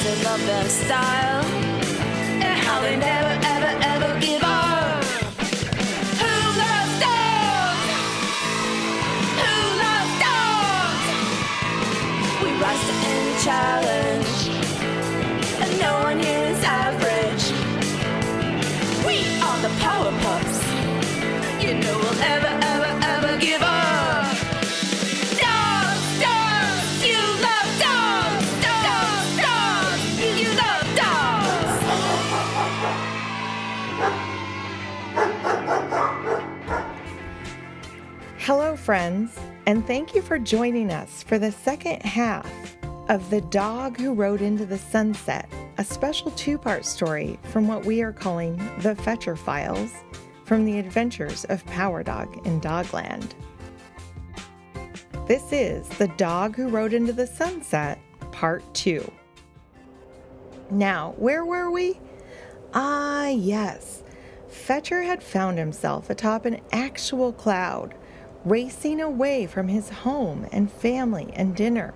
they love their style, and how they never, ever, ever give up. Who loves dogs? Who loves dogs? We rise to any challenge, and no one here is average. We are the Power Pups. You know we'll ever, ever, ever give up. Dogs, dogs, you love dogs. Dogs, dogs, you love dogs. Hello, friends, and thank you for joining us for the second half of The Dog Who Rode into the Sunset, a special two-part story from what we are calling the Fetcher Files, from the adventures of Power Dog in Dogland. This is The Dog Who Rode into the Sunset, Part 2. Now, where were we? Ah, yes. Fetcher had found himself atop an actual cloud, racing away from his home and family and dinner.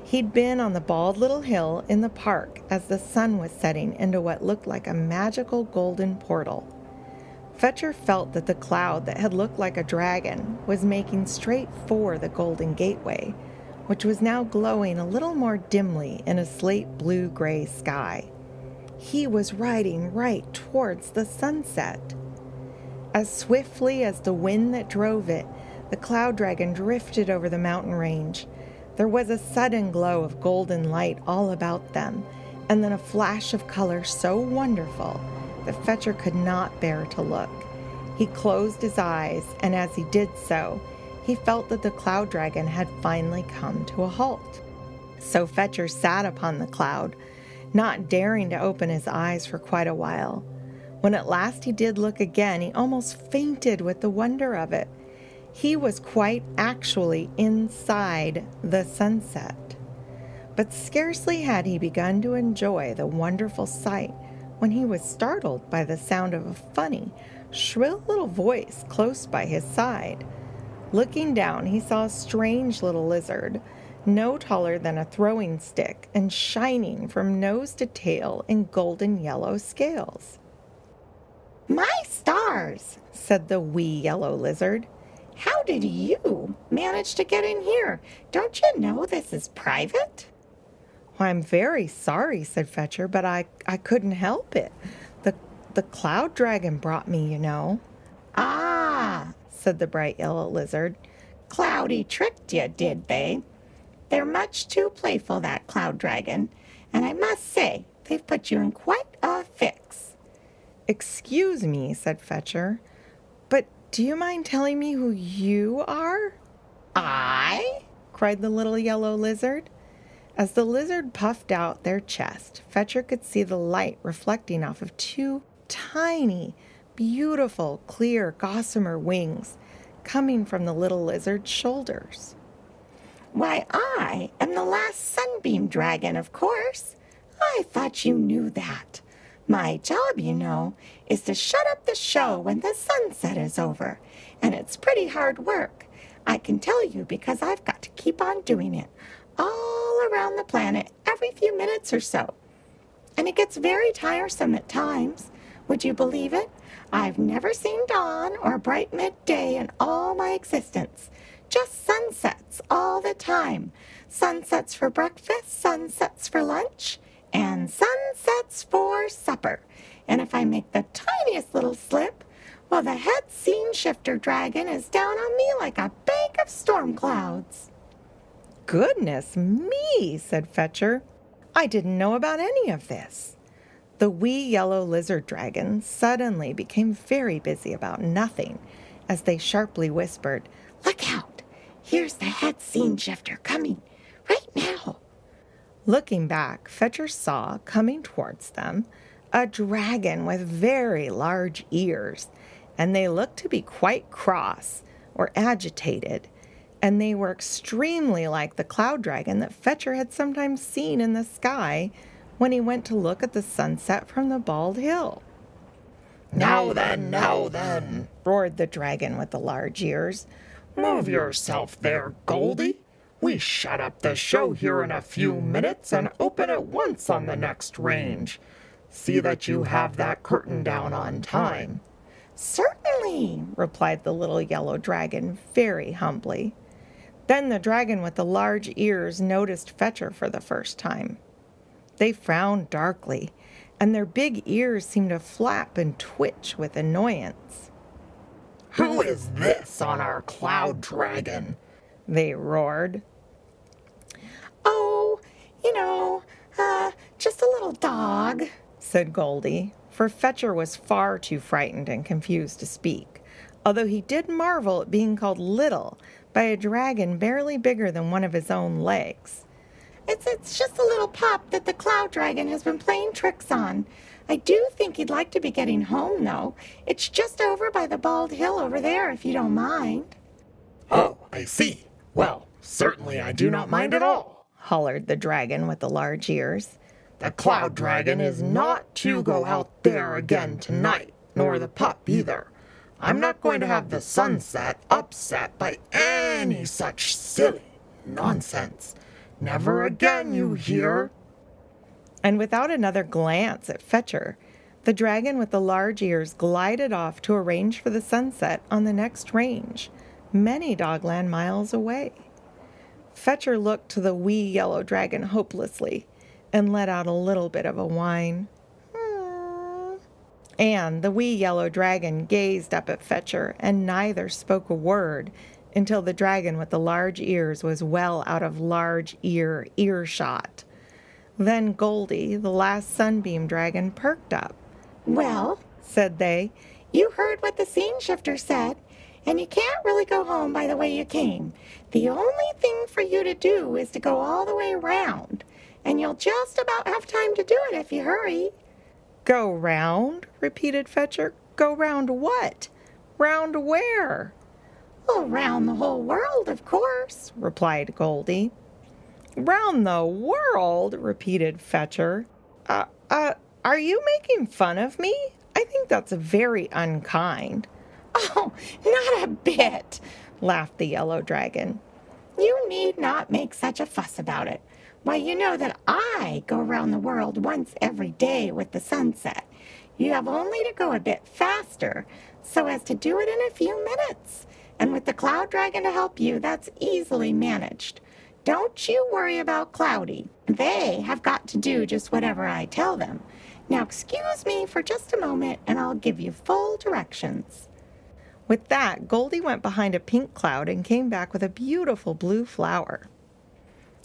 He'd been on the bald little hill in the park as the sun was setting into what looked like a magical golden portal. Fetcher felt that the cloud that had looked like a dragon was making straight for the Golden Gateway, which was now glowing a little more dimly in a slate blue-gray sky. He was riding right towards the sunset. As swiftly as the wind that drove it, the cloud dragon drifted over the mountain range. There was a sudden glow of golden light all about them, and then a flash of color so wonderful that Fetcher could not bear to look. He closed his eyes, and as he did so, he felt that the cloud dragon had finally come to a halt. So Fetcher sat upon the cloud, not daring to open his eyes for quite a while. When at last he did look again, he almost fainted with the wonder of it. He was quite actually inside the sunset. But scarcely had he begun to enjoy the wonderful sight when he was startled by the sound of a funny, shrill little voice close by his side. Looking down, he saw a strange little lizard, no taller than a throwing stick and shining from nose to tail in golden yellow scales. "My stars," said the wee yellow lizard. "How did you manage to get in here? Don't you know this is private?" "Why, I'm very sorry," said Fetcher, "but I couldn't help it. The cloud dragon brought me, you know." "Ah," said the bright yellow lizard. "Cloudy tricked you, did they? They're much too playful, that cloud dragon, and I must say they've put you in quite a fix." "Excuse me," said Fetcher, "but do you mind telling me who you are?" "I?" cried the little yellow lizard. As the lizard puffed out their chest, Fetcher could see the light reflecting off of two tiny, beautiful, clear, gossamer wings coming from the little lizard's shoulders. "Why, I am the last sunbeam dragon, of course. I thought you knew that. My job, you know, is to shut up the show when the sunset is over, and it's pretty hard work. I can tell you because I've got to keep on doing it all around the planet every few minutes or so. And it gets very tiresome at times. Would you believe it? I've never seen dawn or bright midday in all my existence. Just sunsets all the time. Sunsets for breakfast, sunsets for lunch, and sunsets for supper. And if I make the tiniest little slip, well, the head scene shifter dragon is down on me like a bank of storm clouds." "Goodness me," said Fetcher. "I didn't know about any of this." The wee yellow lizard dragon suddenly became very busy about nothing as they sharply whispered, "Look out! Here's the head scene shifter coming right now." Looking back, Fetcher saw, coming towards them, a dragon with very large ears, and they looked to be quite cross or agitated, and they were extremely like the cloud dragon that Fetcher had sometimes seen in the sky when he went to look at the sunset from the bald hill. Now then, roared the dragon with the large ears. move yourself there, Goldie. We shut up the show here in a few minutes and open at once on the next range. See that you have that curtain down on time." "Certainly," replied the little yellow dragon very humbly. Then the dragon with the large ears noticed Fetcher for the first time. They frowned darkly, and their big ears seemed to flap and twitch with annoyance. "Who is this on our cloud dragon?" they roared. "Oh, just a little dog," said Goldie, for Fetcher was far too frightened and confused to speak, although he did marvel at being called little by a dragon barely bigger than one of his own legs. It's just a little pup that the cloud dragon has been playing tricks on. I do think he'd like to be getting home, though. It's just over by the bald hill over there, if you don't mind." "Oh, I see. Well, certainly I do not mind at all," hollered the dragon with the large ears. "The cloud dragon is not to go out there again tonight, nor the pup either. I'm not going to have the sunset upset by any such silly nonsense. Never again, you hear?" And without another glance at Fetcher, the dragon with the large ears glided off to arrange for the sunset on the next range, many Dogland miles away. Fetcher looked to the wee yellow dragon hopelessly and let out a little bit of a whine. And the wee yellow dragon gazed up at Fetcher, and neither spoke a word until the dragon with the large ears was well out of large earshot. Then Goldie, the last sunbeam dragon, perked up. "Well," said they, "you heard what the scene shifter said, and you can't really go home by the way you came. The only thing for you to do is to go all the way around, and you'll just about have time to do it if you hurry." "Go round?" repeated Fetcher. "Go round what? Round where?" "Around the whole world, of course," replied Goldie. "Round the world?" repeated Fetcher. Are you making fun of me? I think that's very unkind." "Oh, not a bit," laughed the yellow dragon. "You need not make such a fuss about it. Why, you know that I go around the world once every day with the sunset. You have only to go a bit faster so as to do it in a few minutes. And with the cloud dragon to help you, that's easily managed. Don't you worry about Cloudy. They have got to do just whatever I tell them. Now excuse me for just a moment and I'll give you full directions." With that, Goldie went behind a pink cloud and came back with a beautiful blue flower.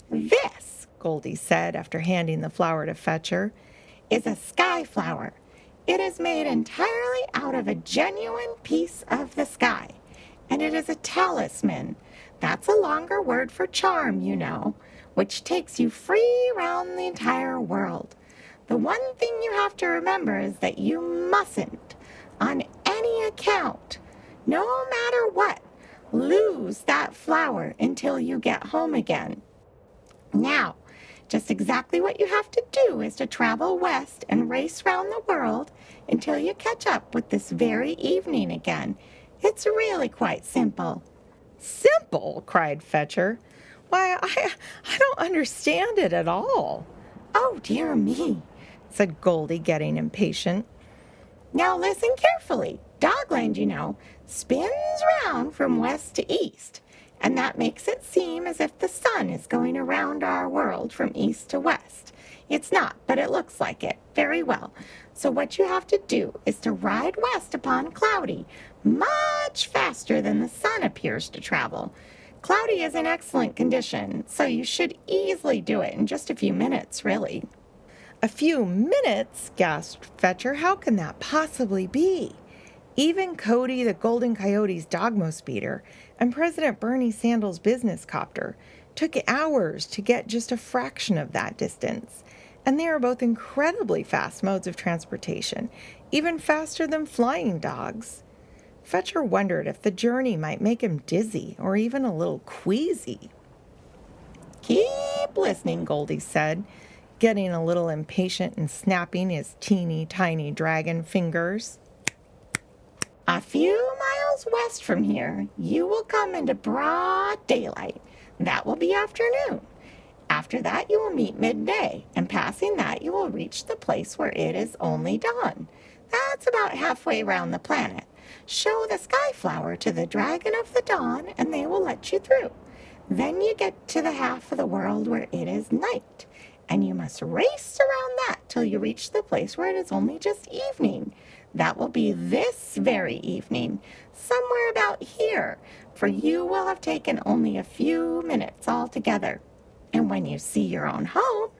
"This," Goldie said after handing the flower to Fetcher, "is a sky flower. It is made entirely out of a genuine piece of the sky. And it is a talisman. That's a longer word for charm, you know, which takes you free round the entire world. The one thing you have to remember is that you mustn't, on any account, no matter what, lose that flower until you get home again. Now, just exactly what you have to do is to travel west and race round the world until you catch up with this very evening again. It's really quite simple." "Simple?" cried Fetcher. "Why, I don't understand it at all." "Oh, dear me," said Goldie, getting impatient. "Now listen carefully. Dogland, you know, spins round from west to east, and that makes it seem as if the sun is going around our world from east to west. It's not, but it looks like it. Very well. So what you have to do is to ride west upon Cloudy, much faster than the sun appears to travel. Cloudy is in excellent condition, so you should easily do it in just a few minutes, really." "A few minutes?" gasped Fetcher. "How can that possibly be? Even Cody, the Golden Coyote's Dogmo speeder, and President Bernie Sandals' business copter took hours to get just a fraction of that distance. And they are both incredibly fast modes of transportation, even faster than flying dogs." Fetcher wondered if the journey might make him dizzy or even a little queasy. "Keep listening," Goldie said, getting a little impatient and snapping his teeny tiny dragon fingers. "A few miles west from here, you will come into broad daylight. That will be afternoon. After that, you will meet midday, and passing that, you will reach the place where it is only dawn. That's about halfway around the planet. Show the sky flower to the dragon of the dawn, and they will let you through. Then you get to the half of the world where it is night, and you must race around that till you reach the place where it is only just evening. That will be this very evening, somewhere about here, for you will have taken only a few minutes altogether. And when you see your own home,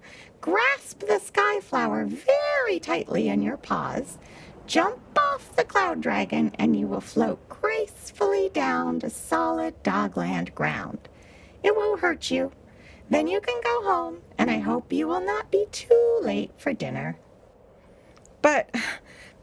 grasp the sky flower very tightly in your paws, jump off the cloud dragon, and you will float gracefully down to solid Dogland ground. It won't hurt you. Then you can go home, and I hope you will not be too late for dinner. But,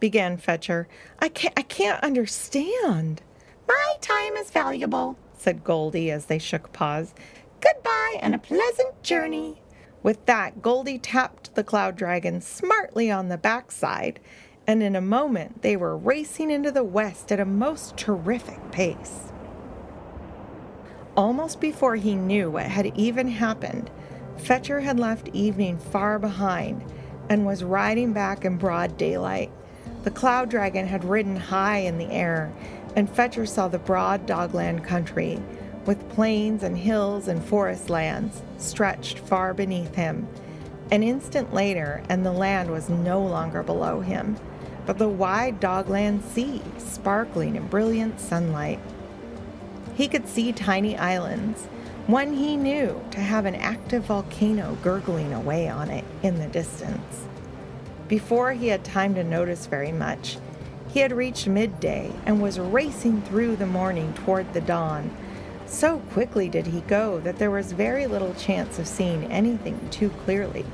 began Fetcher, I can't understand. My time is valuable, said Goldie as they shook paws. Goodbye and a pleasant journey. With that, Goldie tapped the cloud dragon smartly on the backside, and in a moment they were racing into the west at a most terrific pace. Almost before he knew what had even happened, Fetcher had left evening far behind and was riding back in broad daylight. The cloud dragon had ridden high in the air, and Fetcher saw the broad Dogland country, with plains and hills and forest lands stretched far beneath him. An instant later, and the land was no longer below him, but the wide Dogland sea, sparkling in brilliant sunlight. He could see tiny islands, one he knew to have an active volcano gurgling away on it in the distance. Before he had time to notice very much, he had reached midday and was racing through the morning toward the dawn. So quickly did he go that there was very little chance of seeing anything too clearly,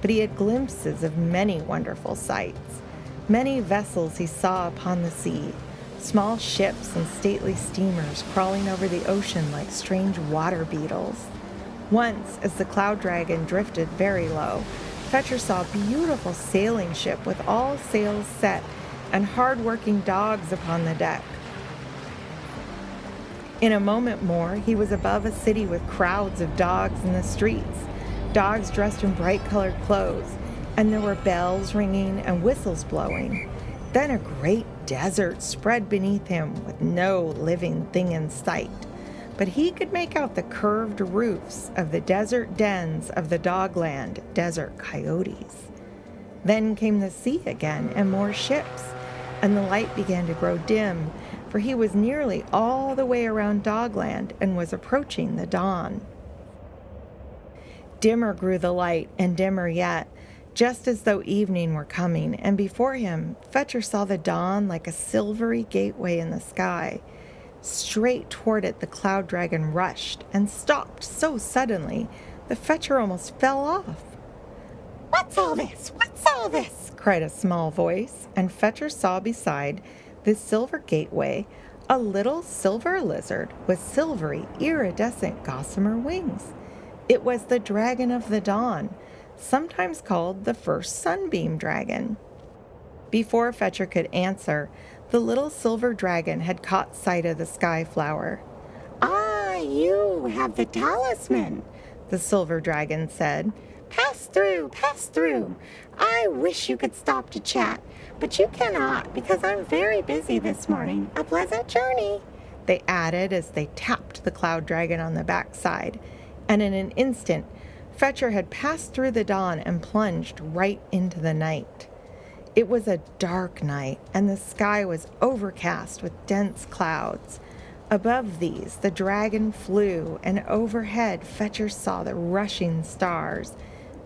but he had glimpses of many wonderful sights. Many vessels he saw upon the sea, small ships and stately steamers crawling over the ocean like strange water beetles. Once, as the cloud dragon drifted very low, Fetcher saw a beautiful sailing ship with all sails set and hard-working dogs upon the deck. In a moment more, he was above a city with crowds of dogs in the streets, dogs dressed in bright-colored clothes, and there were bells ringing and whistles blowing. Then a great desert spread beneath him with no living thing in sight, but he could make out the curved roofs of the desert dens of the Dogland desert coyotes. Then came the sea again and more ships, and the light began to grow dim, for he was nearly all the way around Dogland and was approaching the dawn. Dimmer grew the light, and dimmer yet, just as though evening were coming, and before him Fetcher saw the dawn like a silvery gateway in the sky. Straight toward it the cloud dragon rushed, and stopped so suddenly that Fetcher almost fell off. What's all this? What's all this? Cried a small voice, and Fetcher saw beside this silver gateway a little silver lizard with silvery, iridescent gossamer wings. It was the dragon of the dawn, sometimes called the first sunbeam dragon. Before Fetcher could answer, the little silver dragon had caught sight of the sky flower. Ah, you have the talisman, the silver dragon said. Pass through. I wish you could stop to chat, but you cannot because I'm very busy this morning. A pleasant journey, they added as they tapped the cloud dragon on the backside, and in an instant, Fetcher had passed through the dawn and plunged right into the night. It was a dark night, and the sky was overcast with dense clouds. Above these, the dragon flew, and overhead, Fetcher saw the rushing stars,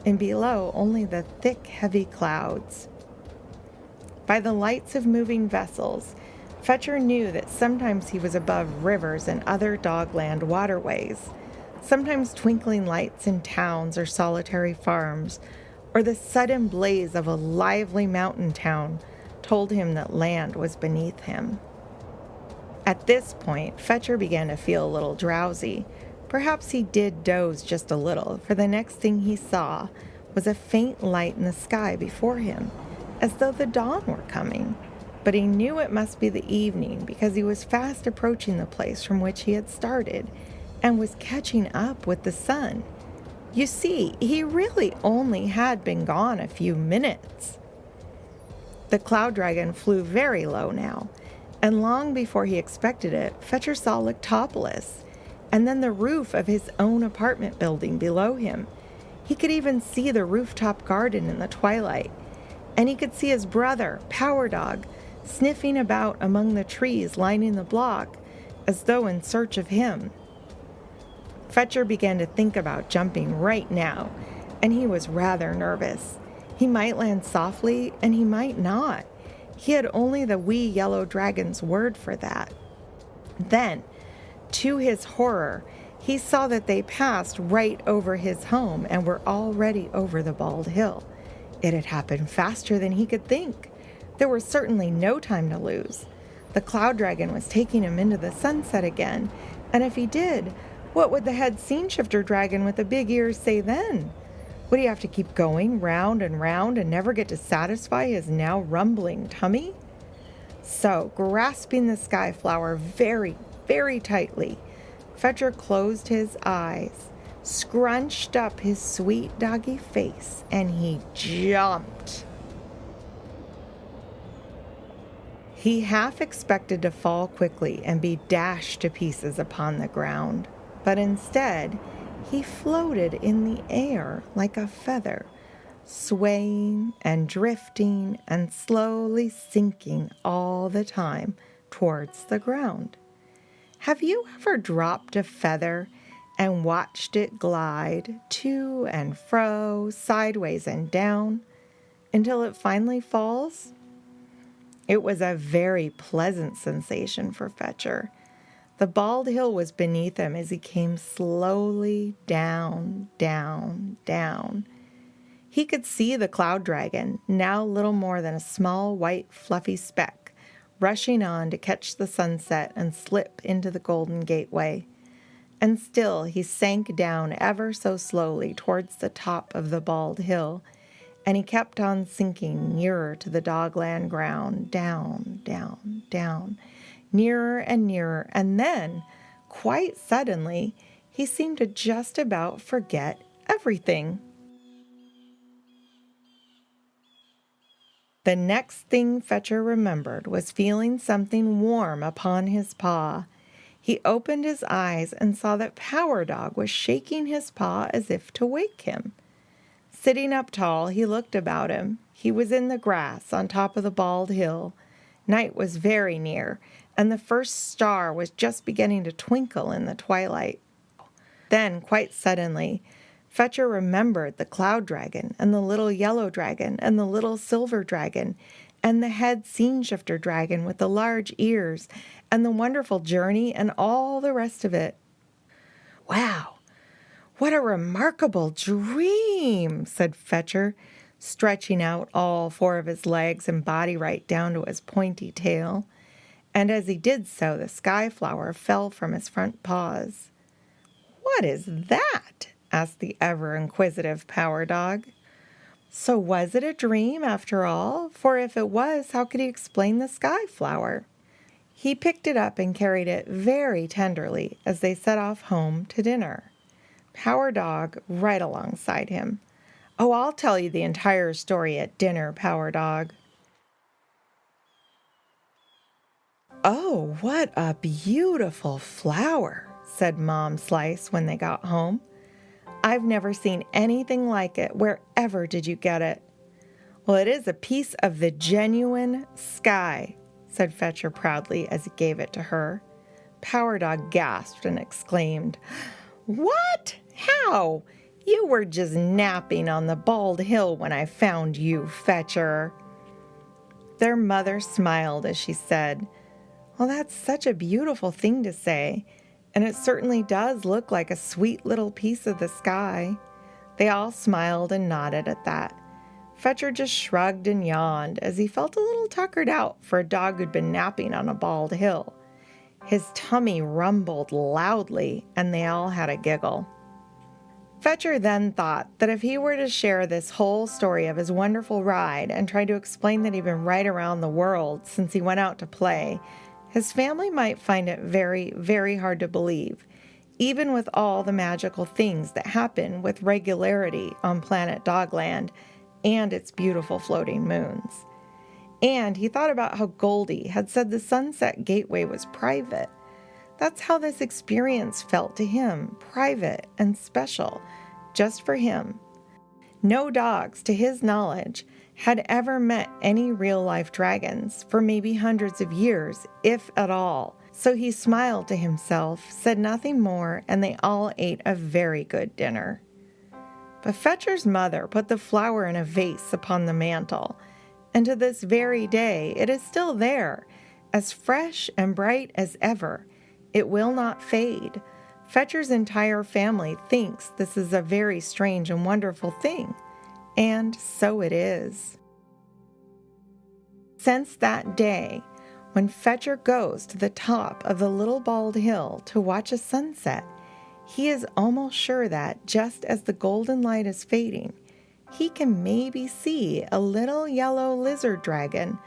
and below only the thick, heavy clouds. By the lights of moving vessels, Fetcher knew that sometimes he was above rivers and other Dogland waterways, sometimes twinkling lights in towns or solitary farms, or the sudden blaze of a lively mountain town told him that land was beneath him. At this point, Fetcher began to feel a little drowsy. Perhaps he did doze just a little, for the next thing he saw was a faint light in the sky before him, as though the dawn were coming. But he knew it must be the evening because he was fast approaching the place from which he had started, and was catching up with the sun. You see, he really only had been gone a few minutes. The cloud dragon flew very low now, and long before he expected it, Fetcher saw Lictopolis, and then the roof of his own apartment building below him. He could even see the rooftop garden in the twilight, and he could see his brother, Power Dog, sniffing about among the trees lining the block, as though in search of him. Fetcher began to think about jumping right now, and he was rather nervous. He might land softly, and he might not. He had only the wee yellow dragon's word for that. Then, to his horror, he saw that they passed right over his home and were already over the bald hill. It had happened faster than he could think. There was certainly no time to lose. The cloud dragon was taking him into the sunset again, and if he did, what would the head scene shifter dragon with the big ears say then? Would he have to keep going round and never get to satisfy his now rumbling tummy? So, grasping the sky flower very, very tightly, Fetcher closed his eyes, scrunched up his sweet doggy face, and he jumped. He half expected to fall quickly and be dashed to pieces upon the ground, but instead, he floated in the air like a feather, swaying and drifting and slowly sinking all the time towards the ground. Have you ever dropped a feather and watched it glide to and fro, sideways and down, until it finally falls? It was a very pleasant sensation for Fetcher. The bald hill was beneath him as he came slowly down, down, down. He could see the cloud dragon, now little more than a small white fluffy speck, rushing on to catch the sunset and slip into the golden gateway. And still he sank down ever so slowly towards the top of the bald hill, and he kept on sinking nearer to the Dogland ground, down, down, down, nearer, and then, quite suddenly, he seemed to just about forget everything. The next thing Fetcher remembered was feeling something warm upon his paw. He opened his eyes and saw that Power Dog was shaking his paw as if to wake him. Sitting up tall, he looked about him. He was in the grass on top of the bald hill. Night was very near, and the first star was just beginning to twinkle in the twilight. Then, quite suddenly, Fetcher remembered the cloud dragon and the little yellow dragon and the little silver dragon and the head scene shifter dragon with the large ears and the wonderful journey and all the rest of it. Wow, what a remarkable dream, said Fetcher, stretching out all four of his legs and body right down to his pointy tail. And as he did so, the sky flower fell from his front paws. What is that? Asked the ever-inquisitive Power Dog. So was it a dream after all? For if it was, how could he explain the sky flower? He picked it up and carried it very tenderly as they set off home to dinner. Power Dog right alongside him. Oh, I'll tell you the entire story at dinner, Power Dog. Oh, what a beautiful flower, said Mom Slice when they got home. I've never seen anything like it. Wherever did you get it? Well, it is a piece of the genuine sky, said Fetcher proudly as he gave it to her. Power Dog gasped and exclaimed, What? How? You were just napping on the bald hill when I found you, Fetcher. Their mother smiled as she said, Well, that's such a beautiful thing to say. And it certainly does look like a sweet little piece of the sky. They all smiled and nodded at that. Fetcher just shrugged and yawned as he felt a little tuckered out for a dog who'd been napping on a bald hill. His tummy rumbled loudly, and they all had a giggle. Fetcher then thought that if he were to share this whole story of his wonderful ride and try to explain that he'd been right around the world since he went out to play, his family might find it very, very hard to believe, even with all the magical things that happen with regularity on planet Dogland and its beautiful floating moons. And he thought about how Goldie had said the Sunset Gateway was private. That's how this experience felt to him, private and special, just for him. No dogs, to his knowledge, had ever met any real-life dragons for maybe hundreds of years, if at all. So he smiled to himself, said nothing more, and they all ate a very good dinner. But Fetcher's mother put the flower in a vase upon the mantel, and to this very day it is still there, as fresh and bright as ever. It will not fade. Fetcher's entire family thinks this is a very strange and wonderful thing, and so it is. Since that day, when Fetcher goes to the top of the little bald hill to watch a sunset, he is almost sure that, just as the golden light is fading, he can maybe see a little yellow lizard dragon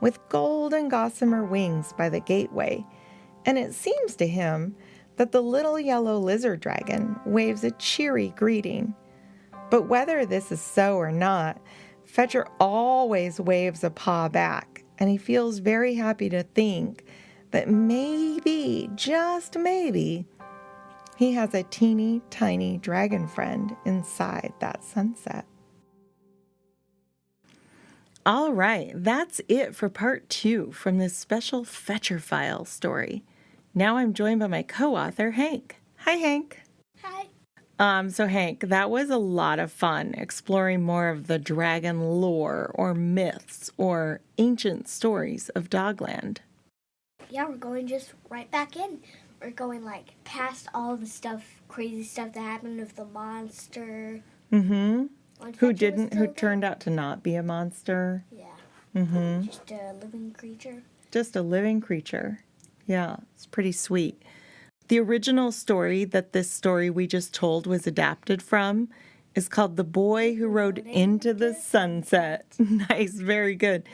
with gold and gossamer wings by the gateway, and it seems to him that the little yellow lizard dragon waves a cheery greeting. But whether this is so or not, Fetcher always waves a paw back, and he feels very happy to think that maybe, just maybe, he has a teeny tiny dragon friend inside that sunset. All right, that's it for part 2 from this special Fetcher File story. Now I'm joined by my co-author, Hank. Hi, Hank. Hi. So Hank, that was a lot of fun exploring more of the dragon lore or myths or ancient stories of Dogland. Yeah, we're going just right back in. We're going like past all the stuff, crazy stuff that happened with the monster. Mm-hmm. Who turned turned out to not be a monster. Yeah. Mm-hmm. Just a living creature. Just a living creature. Yeah, it's pretty sweet. The original story that this story we just told was adapted from is called The Boy Who Rode into the Sunset. Nice, very good.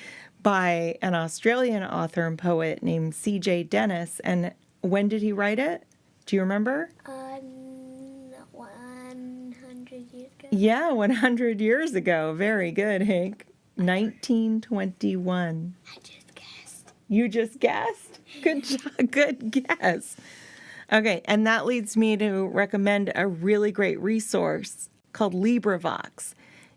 By an Australian author and poet named C.J. Dennis. And when did he write it? Do you remember? 100 years ago. Yeah, 100 years ago. Very good, Hank. 1921. I just guessed. You just guessed? Good job. Good guess. Okay, and that leads me to recommend a really great resource called LibriVox.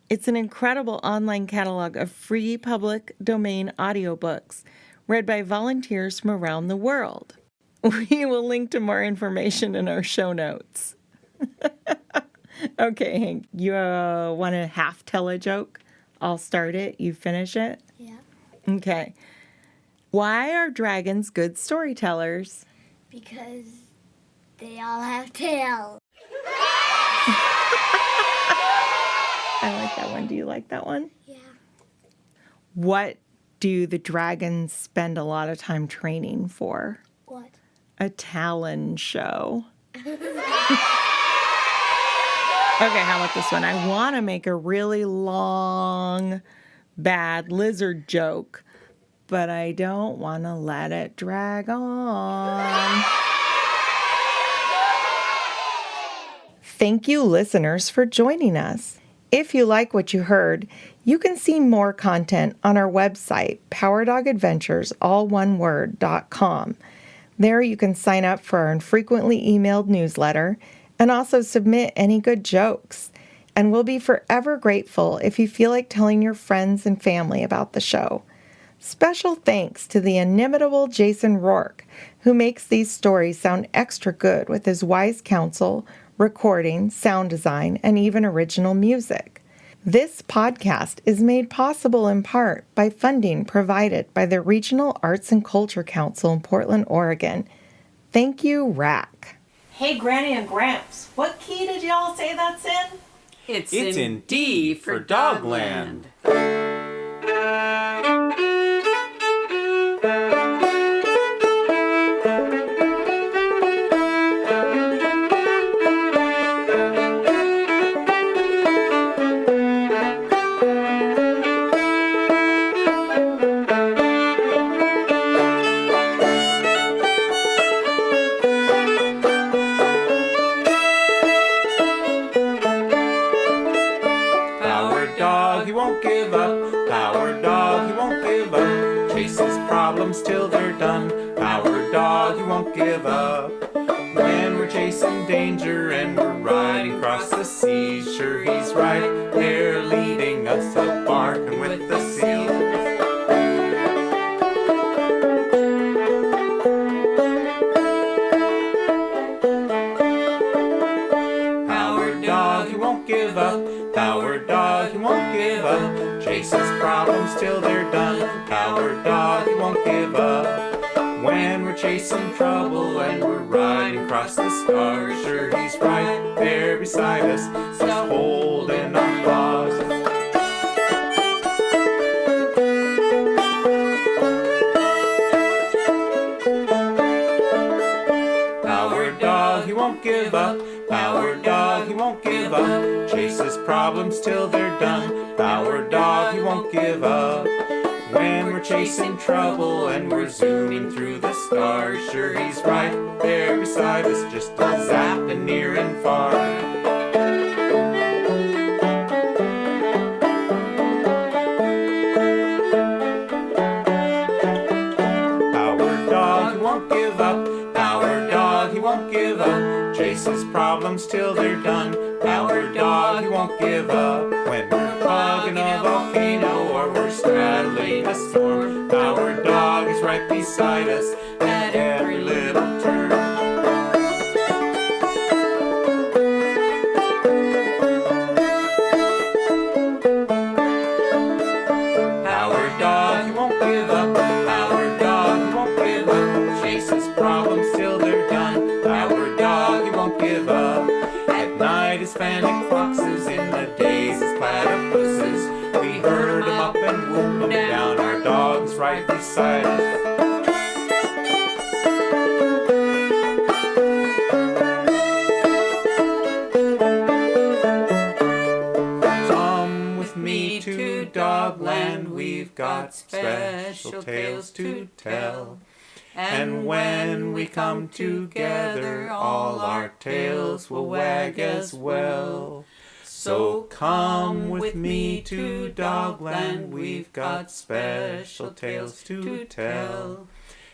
It's an incredible online catalog of free public domain audiobooks read by volunteers from around the world. We will link to more information in our show notes. Okay, Hank, you want to half tell a joke? I'll start it. You finish it? Yeah. Okay. Why are dragons good storytellers? Because they all have tails. I like that one. Do you like that one? Yeah. What do the dragons spend a lot of time training for? What? A talent show. Okay, how about this one? I want to make a really long, bad lizard joke, but I don't want to let it drag on. Thank you, listeners, for joining us. If you like what you heard, you can see more content on our website, powerdogadventures.com. There you can sign up for our infrequently emailed newsletter and also submit any good jokes. And we'll be forever grateful if you feel like telling your friends and family about the show. Special thanks to the inimitable Jason Rourke, who makes these stories sound extra good with his wise counsel, recording, sound design, and even original music. This podcast is made possible in part by funding provided by the Regional Arts and Culture Council in Portland, Oregon. Thank you, RAC. Hey, Granny and Gramps, what key did y'all say that's in? It's in D for Dogland. they're done. Our dog, he won't give up. When we're chasing danger and we're riding across the seas, sure he's right there leading us up, barking with the seals. Our dog, he won't give up. Our dog, he won't give up. Chases problems till they're done. Our dog, he won't give up. When we're chasing trouble and we're riding across the stars, sure he's right there beside us, just holding our paws. Our dog, he won't give up. Our dog, he won't give up. Chases problems till they're done. Our dog, he won't give up. When we're chasing trouble and we're zooming through the stars, sure he's right there beside us, just a zapping near and far. Our dog, he won't give up. Our dog, he won't give up. Chases problems till they're done. Our dog, he won't give up. When we're plugging a volcano or we're straddling a storm, our dog is right beside us at every little turn. Our dog, he won't give up. Our dog, he won't give up. Chases problems till they're done. Our dog, he won't give up. At night his fennec foxes, in the days his platypuses. We herd 'em up and whoop 'em down. Our dog's right beside us. Come with me to Dogland, we've got special tales to tell. And when we come together, all our tails will wag as well. So come with me to Dogland, we've got special tales to tell.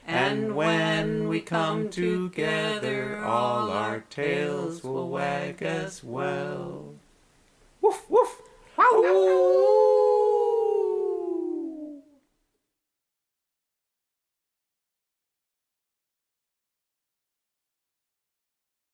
And when we come together, all our tails will wag as well. Woof, woof, wow.